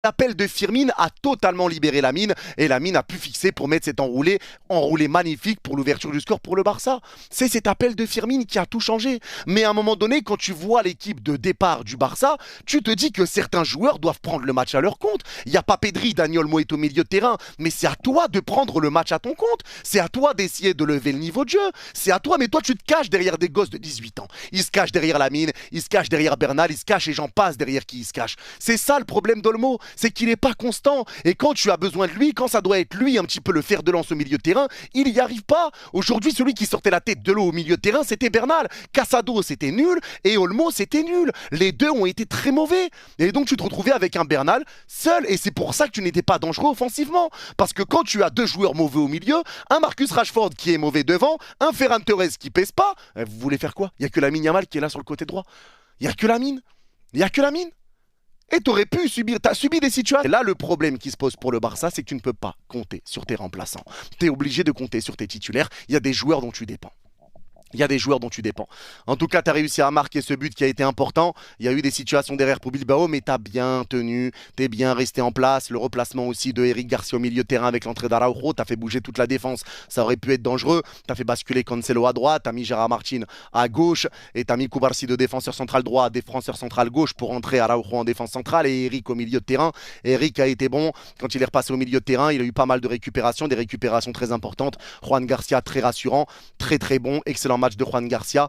L'appel de Firmine a totalement libéré Lamine et Lamine a pu fixer pour mettre cet enroulé magnifique pour l'ouverture du score pour le Barça. C'est cet appel de Firmine qui a tout changé. Mais à un moment donné, quand tu vois l'équipe de départ du Barça, tu te dis que certains joueurs doivent prendre le match à leur compte. Il n'y a pas Pedri, Daniel Olmo est au milieu de terrain, mais c'est à toi de prendre le match à ton compte. C'est à toi d'essayer de lever le niveau de jeu. C'est à toi, mais toi tu te caches derrière des gosses de 18 ans. Ils se cachent derrière Lamine, ils se cachent derrière Bernal, ils se cachent et j'en passe derrière qui ils se cachent. C'est ça le problème d'Olmo, c'est qu'il n'est pas constant. Et quand tu as besoin de lui, quand ça doit être lui un petit peu le fer de lance au milieu de terrain, il n'y arrive pas. Aujourd'hui, celui qui sortait la tête de l'eau au milieu de terrain, c'était Bernal. Casado, c'était nul. Et Olmo, c'était nul. Les deux ont été très mauvais. Et donc, tu te retrouvais avec un Bernal seul. Et c'est pour ça que tu n'étais pas dangereux offensivement. Parce que quand tu as deux joueurs mauvais au milieu, un Marcus Rashford qui est mauvais devant, un Ferran Torres qui pèse pas, vous voulez faire quoi? Il n'y a que Lamine Yamal qui est là sur le côté droit. Il n'y a que Lamine. Il n'y a que Lamine. Et t'aurais pu subir, t'as subi des situations. Et là, le problème qui se pose pour le Barça, c'est que tu ne peux pas compter sur tes remplaçants. Tu es obligé de compter sur tes titulaires. Il y a des joueurs dont tu dépends. Il y a des joueurs dont tu dépends. En tout cas, tu as réussi à marquer ce but qui a été important. Il y a eu des situations derrière pour Bilbao, mais tu as bien tenu, tu es bien resté en place. Le replacement aussi de Eric Garcia au milieu de terrain avec l'entrée d'Araujo, tu as fait bouger toute la défense. Ça aurait pu être dangereux. Tu as fait basculer Cancelo à droite, tu as mis Gérard Martin à gauche et tu as mis Koubarsi de défenseur central droit, défenseur central gauche pour entrer Araujo en défense centrale et Eric au milieu de terrain. Eric a été bon quand il est repassé au milieu de terrain. Il a eu pas mal de récupérations, des récupérations très importantes. Juan Garcia très rassurant, très très bon, excellent match de Juan Garcia.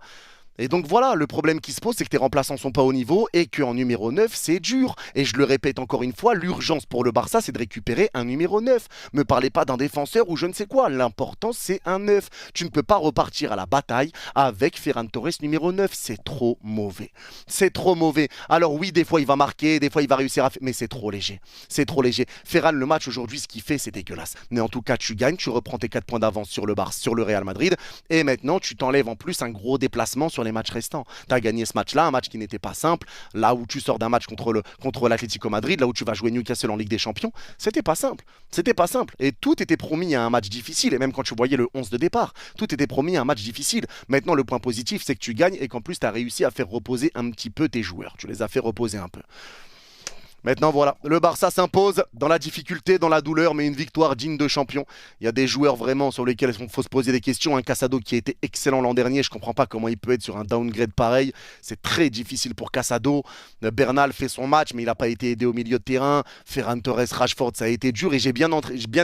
Et donc voilà, le problème qui se pose, c'est que tes remplaçants sont pas au niveau et qu'en numéro 9, c'est dur. Et je le répète encore une fois, l'urgence pour le Barça, c'est de récupérer un numéro 9. Me parlez pas d'un défenseur ou je ne sais quoi. L'important, c'est un 9. Tu ne peux pas repartir à la bataille avec Ferran Torres numéro 9. C'est trop mauvais. C'est trop mauvais. Alors oui, des fois, il va marquer, des fois, il va réussir à faire... Mais c'est trop léger. C'est trop léger. Ferran, le match aujourd'hui, ce qu'il fait, c'est dégueulasse. Mais en tout cas, tu gagnes, tu reprends tes 4 points d'avance sur le Barça, sur le Real Madrid. Et maintenant, tu t'enlèves en plus un gros déplacement sur les matchs restants. Tu as gagné ce match-là, un match qui n'était pas simple. Là où tu sors d'un match contre l'Atlético Madrid, là où tu vas jouer Newcastle en Ligue des Champions, c'était pas simple. C'était pas simple. Et tout était promis à un match difficile. Et même quand tu voyais le 11 de départ, tout était promis à un match difficile. Maintenant, le point positif, c'est que tu gagnes et qu'en plus, tu as réussi à faire reposer un petit peu tes joueurs. Tu les as fait reposer un peu. Maintenant, voilà, le Barça s'impose dans la difficulté, dans la douleur, mais une victoire digne de champion. Il y a des joueurs vraiment sur lesquels il faut se poser des questions. Un Casado qui a été excellent l'an dernier, je ne comprends pas comment il peut être sur un downgrade pareil. C'est très difficile pour Casado. Bernal fait son match, mais il n'a pas été aidé au milieu de terrain. Ferran Torres, Rashford, ça a été dur. Et j'ai bien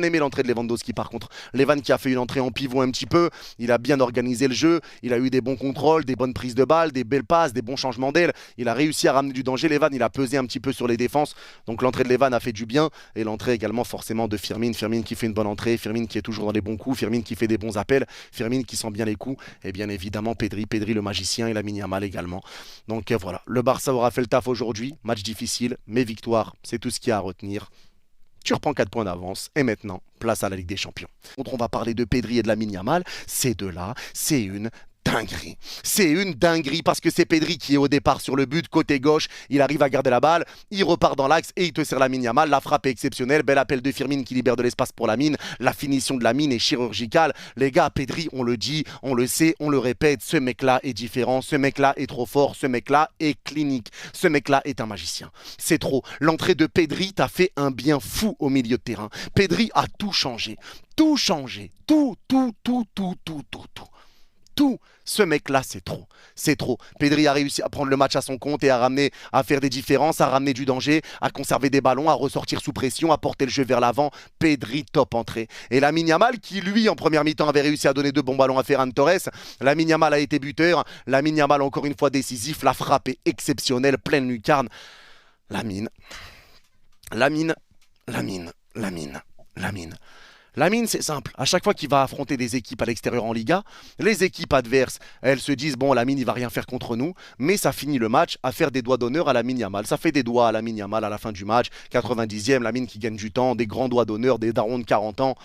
aimé l'entrée de Lewandowski par contre. Levan qui a fait une entrée en pivot un petit peu. Il a bien organisé le jeu. Il a eu des bons contrôles, des bonnes prises de balles, des belles passes, des bons changements d'aile. Il a réussi à ramener du danger. Levan, il a pesé un petit peu sur les défenses. Donc l'entrée de Levan a fait du bien et l'entrée également forcément de Firmine. Firmine qui fait une bonne entrée, Firmine qui est toujours dans les bons coups, Firmine qui fait des bons appels, Firmine qui sent bien les coups et bien évidemment Pedri le magicien et Lamine Yamal également. Donc voilà, le Barça aura fait le taf aujourd'hui, match difficile, mais victoire, c'est tout ce qu'il y a à retenir. Tu reprends 4 points d'avance et maintenant, place à la Ligue des Champions. On va parler de Pedri et de Lamine Yamal. Ces deux-là, c'est une dinguerie. C'est une dinguerie parce que c'est Pedri qui est au départ sur le but, côté gauche. Il arrive à garder la balle, il repart dans l'axe et il te sert Lamine Yamal. La frappe est exceptionnelle. Bel appel de Firmine qui libère de l'espace pour Lamine. La finition de Lamine est chirurgicale. Les gars, Pedri, on le dit, on le sait, on le répète. Ce mec-là est différent. Ce mec-là est trop fort. Ce mec-là est clinique. Ce mec-là est un magicien. C'est trop. L'entrée de Pedri t'a fait un bien fou au milieu de terrain. Pedri a tout changé. Tout changé. Tout. Tout. Ce mec-là, c'est trop. C'est trop. Pedri a réussi à prendre le match à son compte et à faire des différences, à ramener du danger, à conserver des ballons, à ressortir sous pression, à porter le jeu vers l'avant. Pedri, top entrée. Et Lamine Yamal, qui lui, en première mi-temps, avait réussi à donner 2 bons ballons à Ferran Torres. Lamine Yamal a été buteur. Lamine Yamal, encore une fois, décisif. La frappe est exceptionnelle, pleine lucarne. Lamine. Lamine, c'est simple. À chaque fois qu'il va affronter des équipes à l'extérieur en Liga, les équipes adverses, elles se disent bon, Lamine, il va rien faire contre nous, mais ça finit le match à faire des doigts d'honneur à Lamine Yamal. Ça fait des doigts à Lamine Yamal à la fin du match. 90e, Lamine qui gagne du temps, des grands doigts d'honneur, des darons de 40 ans.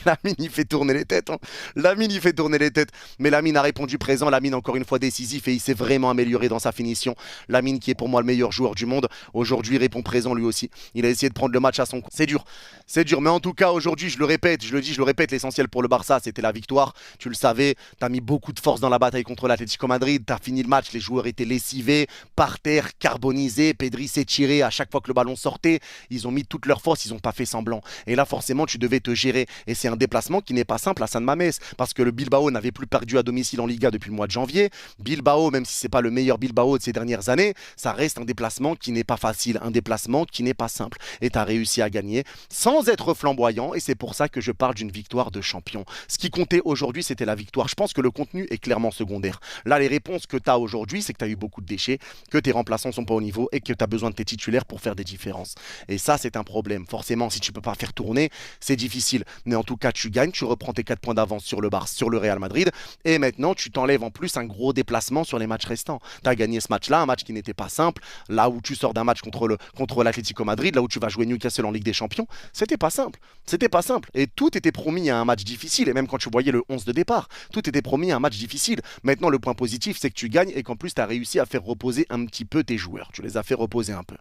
Lamine, il fait tourner les têtes. Hein. Lamine, il fait tourner les têtes. Mais Lamine a répondu présent. Lamine, encore une fois, décisif et il s'est vraiment amélioré dans sa finition. Lamine, qui est pour moi le meilleur joueur du monde, aujourd'hui répond présent lui aussi. Il a essayé de prendre le match à son compte. C'est dur. C'est dur. Mais en tout cas, aujourd'hui, je le répète, je le dis, je le répète, l'essentiel pour le Barça, c'était la victoire. Tu le savais, tu as mis beaucoup de force dans la bataille contre l'Atlético Madrid. Tu as fini le match, les joueurs étaient lessivés, par terre, carbonisés. Pedri s'est tiré à chaque fois que le ballon sortait. Ils ont mis toute leur force, ils n'ont pas fait semblant. Et là, forcément, tu devais te gérer. Et c'est un déplacement qui n'est pas simple à San Mamés, parce que le Bilbao n'avait plus perdu à domicile en Liga depuis le mois de janvier. Bilbao, même si c'est pas le meilleur Bilbao de ces dernières années, ça reste un déplacement qui n'est pas facile, un déplacement qui n'est pas simple. Et tu as réussi à gagner sans être flamboyant, et c'est pour ça que je parle d'une victoire de champion. Ce qui comptait aujourd'hui, c'était la victoire. Je pense que le contenu est clairement secondaire. Là, les réponses que tu as aujourd'hui, c'est que tu as eu beaucoup de déchets, que tes remplaçants sont pas au niveau et que tu as besoin de tes titulaires pour faire des différences. Et ça, c'est un problème. Forcément, si tu peux pas faire tourner, c'est difficile. Mais en tout cas, tu gagnes, tu reprends tes 4 points d'avance sur le Barça, sur le Real Madrid, et maintenant, tu t'enlèves en plus un gros déplacement sur les matchs restants. Tu as gagné ce match-là, un match qui n'était pas simple, là où tu sors d'un match contre l'Atlético Madrid, là où tu vas jouer Newcastle en Ligue des Champions, c'était pas simple. C'était pas simple. Et tout était promis à un match difficile, et même quand tu voyais le 11 de départ, tout était promis à un match difficile. Maintenant, le point positif, c'est que tu gagnes et qu'en plus, tu as réussi à faire reposer un petit peu tes joueurs. Tu les as fait reposer un peu.